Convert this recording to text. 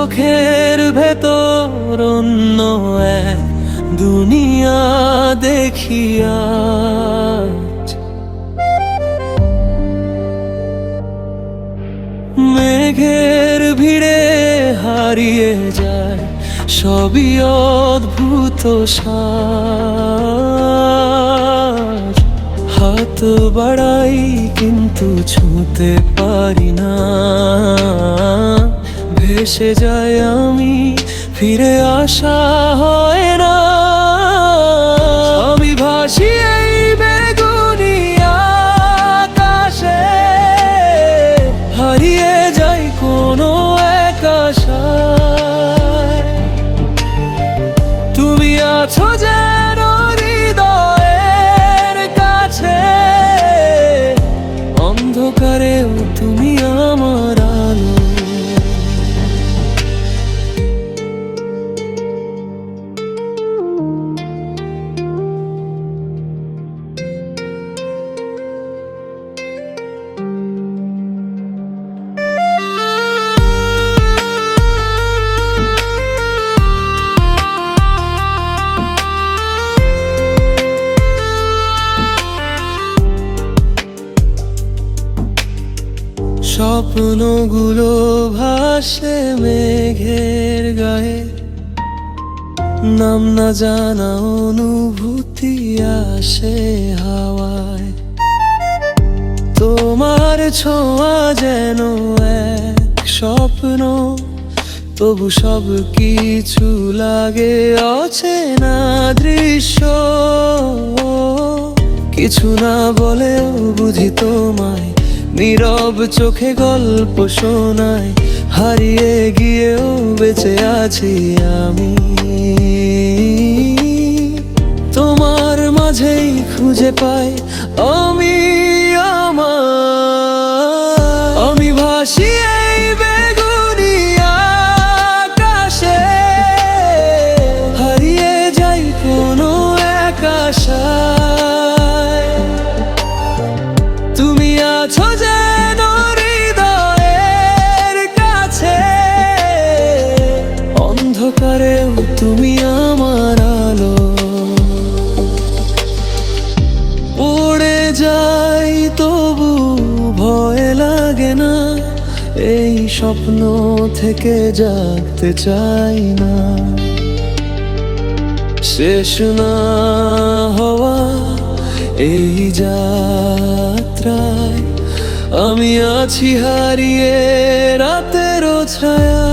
চোখের ভেতর অন্য এক দুনিয়া দেখি আজ। মেঘের ভিড়ে হারিয়ে যায় সবই অদ্ভুত সাজ। হাত বাড়াই কিন্তু ছুঁতে পারি না, ভেসে যায় আমি, ফিরে আসা হয় না। আমি ভাসি এই বেগুনি আকাশে, হারিয়ে যাই কোনো এক আশায়। তুমি আছো যেন হৃদয়ের কাছে, অন্ধকারেও তুমি আমার আলো। স্বপ্নগুলো ভাসে মেঘের গায়ে, নাম না জানা অনুভূতি আসে হাওয়ায়। তোমার ছোঁয়া যেন এক স্বপ্ন, তবু সব কিছু লাগে অচেনা দৃশ্য। কিছু না বলেও বুঝি তোমায়, নীরব চোখে গল্প শোনায়। হারিয়ে গিয়েও বেঁচে আছি আমি, তোমার মাঝেই খুঁজে পাই আমি আমার। আমি ভাসি এই বেগুনি আকাশে, হারিয়ে যাই কোনো এক আশায়। তুমি আছো যেন হৃদয়ের কাছে, অন্ধকারেও তুমি আমার আলো। উড়ে যাই তবু ভয় লাগে না, এই স্বপ্ন থেকে জাগতে চাই না। শেষ না হওয়া এই যাত্রায় আমি আছি হারিয়ে রাতেরও ছায়া।